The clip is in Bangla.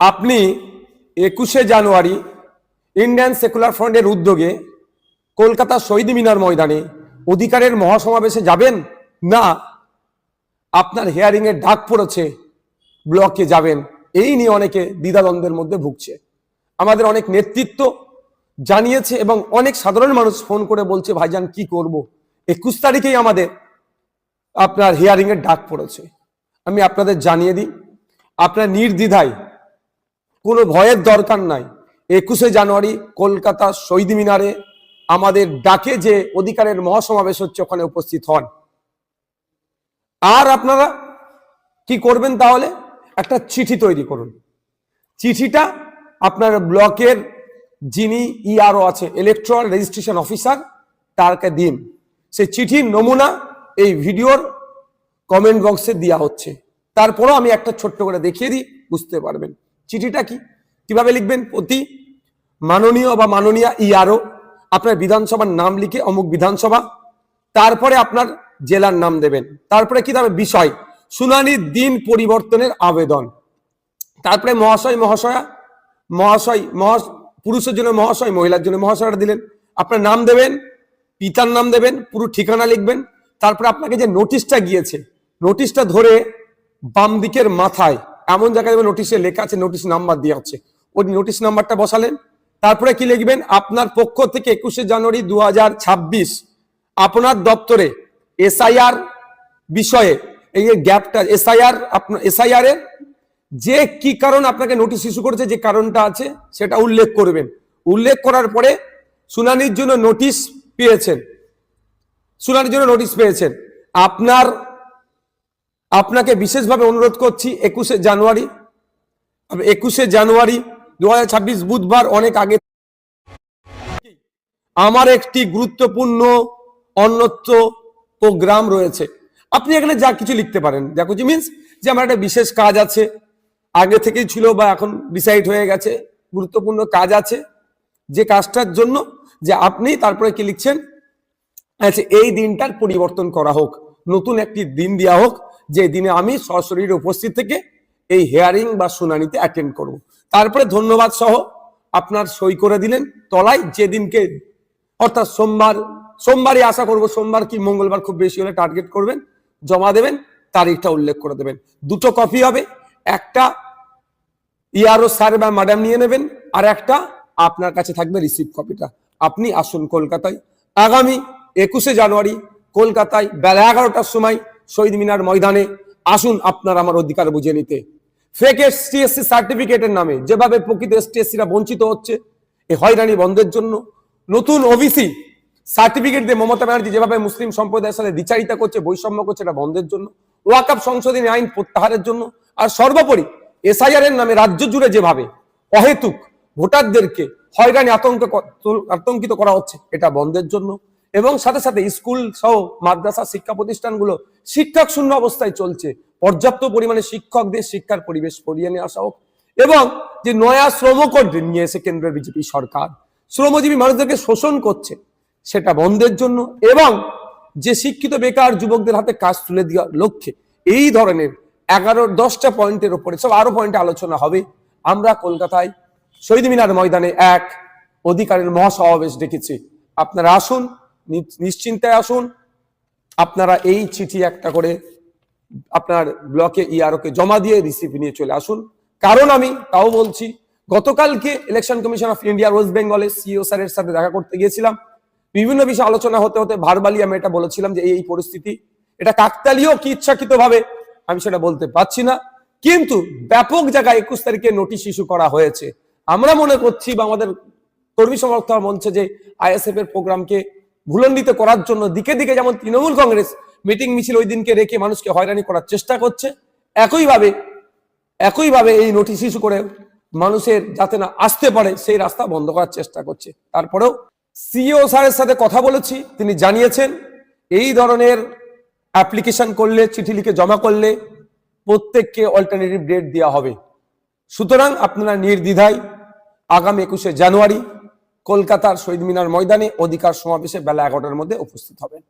আপনি 21শে জানুয়ারি ইন্ডিয়ান সেকুলার ফ্রন্টের উদ্যোগে কলকাতা শহীদ মিনার ময়দানে অধিকারের মহাসমাবেশে যাবেন, না আপনার হিয়ারিং এর ডাক পড়েছে ব্লকে যাবেন, এই নিয়ে অনেকে দ্বিধাদ্বন্দ্বের মধ্যে ভুগছে। আমাদের অনেক নেতৃত্ব জানিয়েছে এবং অনেক সাধারণ মানুষ ফোন করে বলছে, ভাইজান কি করব, 21 তারিখেই আমাদের আপনার হিয়ারিং এর ডাক পড়েছে। আমি আপনাদের জানিয়ে দিই, আপনার নির্দ্বিধায়, কোনো ভয়ের দরকার নাই, 21শে জানুয়ারি কলকাতা শহীদ মিনারে আমাদের ডাকে যে অধিকারের মহাসমাবেশ হচ্ছে ওখানে উপস্থিত হন। আর আপনারা কি করবেন, তাহলে একটা চিঠি তৈরি করুন। চিঠিটা আপনার ব্লকের যিনি ইআরও আছে, ইলেকট্রাল রেজিস্ট্রেশন অফিসার, তারকে দিন। সেই চিঠির নমুনা এই ভিডিওর কমেন্ট বক্সে দেওয়া হচ্ছে। তারপরও আমি একটা ছোট্ট করে দেখিয়ে দিই, বুঝতে পারবেন চিঠিটা কি, কিভাবে লিখবেন। প্রতি মাননীয় বা মাননীয়া ইআরও, আপনার বিধানসভার নাম লিখে অমুক বিধানসভা, তারপরে আপনার জেলার নাম দেবেন, তারপরে কি দেবে বিষয়, শুনানির দিন পরিবর্তনের আবেদন, তারপরে মহাশয় মহাশয়া, পুরুষের জন্য মহাশয়, মহিলার জন্য মহাশয়রা দিলেন, আপনার নাম দেবেন, পিতার নাম দেবেন, পুরো ঠিকানা লিখবেন। তারপরে আপনাকে যে নোটিশটা গিয়েছে, নোটিশটা ধরে বাম দিকের মাথায় এমন জায়গায় নোটিশে লেখা আছে, নোটিশ নাম্বার দেওয়া হচ্ছে, ওই নোটিশ নাম্বারটা বসালেন। তারপরে কি লিখবেন, আপনার পক্ষ থেকে 21শে জানুয়ারি 2026 আপনার দপ্তরে এসআইআর বিষয়ে এই গ্যাপটা, এসআইআর এর যে কি কারণ আপনাকে নোটিশ ইস্যু করেছে, যে কারণটা আছে সেটা উল্লেখ করবেন। উল্লেখ করার পরে শুনানির জন্য নোটিশ পেয়েছেন, আপনাকে বিশেষভাবে অনুরোধ করছি 21শে জানুয়ারি 2026 বুধবার অনেক আগে আমার একটি গুরুত্বপূর্ণ অন্যত্র প্রোগ্রাম রয়েছে। আপনি এখানে যা কিছু লিখতে পারেন, যা কিছু মিনস যে আমার একটা বিশেষ কাজ আছে, আগে থেকেই ছিল বা এখন ডিসাইড হয়ে গেছে, গুরুত্বপূর্ণ কাজ আছে, যে কাজটার জন্য যে আপনি তারপরে কি লিখছেন, আচ্ছা এই দিনটার পরিবর্তন করা হোক, নতুন একটি দিন দেওয়া হোক, যে দিনে আমি সশরীরে উপস্থিত থেকে এই হিয়ারিং বা শুনানিতে অ্যাটেন্ড করব। তারপরে ধন্যবাদ সহ আপনার সই করে দিলেন তলায়, যেদিনকে অর্থাৎ সোমবারই আশা করব, সোমবার কি মঙ্গলবার খুব বেশি হলে টার্গেট করবেন, জমা দেবেন, তারিখটা উল্লেখ করে দেবেন। দুটো কপি হবে, একটা ইআরও স্যার বা ম্যাডাম নিয়ে নেবেন, আর একটা আপনার কাছে থাকবে রিসিভ কপিটা। আপনি আসুন কলকাতায় আগামী 21শে জানুয়ারি কলকাতায় বেলা 11টার সময় শহীদ মিনার ময়দানে আসুন, আপনার আমার অধিকার বুঝে নিতে। ফেক এসটিএসসি সার্টিফিকেটের নামে যেভাবে প্রকৃত এসটিএসসিরা বঞ্চিত হচ্ছে, এই হয়রানি বন্ধের জন্য, নতুন ওবিসি সার্টিফিকেট দিয়ে মমতা ব্যানার্জি যেভাবে মুসলিম সম্প্রদায়ের সাথে দ্বিচারিতা করছে, বৈষম্য করছে, এটা বন্ধের জন্য, ওয়াকফ সংশোধনী আইন প্রত্যাহারের জন্য, আর সর্বোপরি এসআইআর এর নামে রাজ্য জুড়ে যেভাবে অহেতুক ভোটারদেরকে হয়রানি আতঙ্কিত করা হচ্ছে, এটা বন্ধের জন্য, এবং সাথে সাথে স্কুল সহ মাদ্রাসা শিক্ষা প্রতিষ্ঠানগুলো শিক্ষক শূন্য অবস্থায় চলছে, পর্যাপ্ত পরিমাণে শিক্ষকদের শিক্ষার পরিবেশ করিয়ে নিয়ে আসা হোক, এবং যে নয়া শ্রম কোড নিয়ে এসে কেন্দ্রের বিজেপি সরকার শ্রমজীবী মানুষদেরকে শোষণ করছে, সেটা বন্ধের জন্য, এবং যে শিক্ষিত বেকার যুবকদের হাতে কাজ তুলে দেওয়ার লক্ষ্যে এই ধরনের 11-10টা পয়েন্টের উপরে, সব আরো পয়েন্টে আলোচনা হবে। আমরা কলকাতায় শহীদ মিনার ময়দানে এক অধিকারের মহাসমাবেশ ডেকেছি। আপনারা আসুন, নিশ্চিন্তায় আসুন, আপনারা এই চিঠি একটা করে আপনার ব্লকে ইআরওকে জমা দিয়ে রিসিভ নিয়ে চলে আসুন। কারণ আমি তাও বলছি, গতকালকে election commission of India West বেঙ্গলের সিইও স্যারের সাথে দেখা করতে গিয়েছিলাম, বিভিন্ন বিষয়ে আলোচনা হতে হতে ভার্বালি আমি এটা বলেছিলাম যে এই পরিস্থিতি, এটা কাকতালীয় কি ইচ্ছাকৃত ভাবে আমি সেটা বলতে পারছি না, কিন্তু ব্যাপক জায়গায় 21 তারিখে নোটিশ ইস্যু করা হয়েছে। আমরা মনে করছি বা আমাদের কর্মী সমর্থক মঞ্চে যে আইএসএফ এর প্রোগ্রামকে ভুলণ্ডিত করার জন্য দিকে দিকে যেমন তৃণমূল কংগ্রেস মিটিং মিছিল ওই দিনকে রেখে মানুষকে হয়রানি করার চেষ্টা করছে, একইভাবে এই নোটিশ ইস্যু করে মানুষের যাতে না আসতে পারে সেই রাস্তা বন্ধ করার চেষ্টা করছে। তারপরেও সিইও স্যারের সাথে কথা বলেছি, তিনি জানিয়েছেন এই ধরনের অ্যাপ্লিকেশন করলে, চিঠি লিখে জমা করলে প্রত্যেককে অল্টারনেটিভ ডেট দেওয়া হবে। সুতরাং আপনারা নির্দ্বিধায় আগামী 21শে জানুয়ারি কলকাতার শহীদ মিনার ময়দানে অধিকার সমাবেশে বেলা 11টার মধ্যে উপস্থিত হবেন।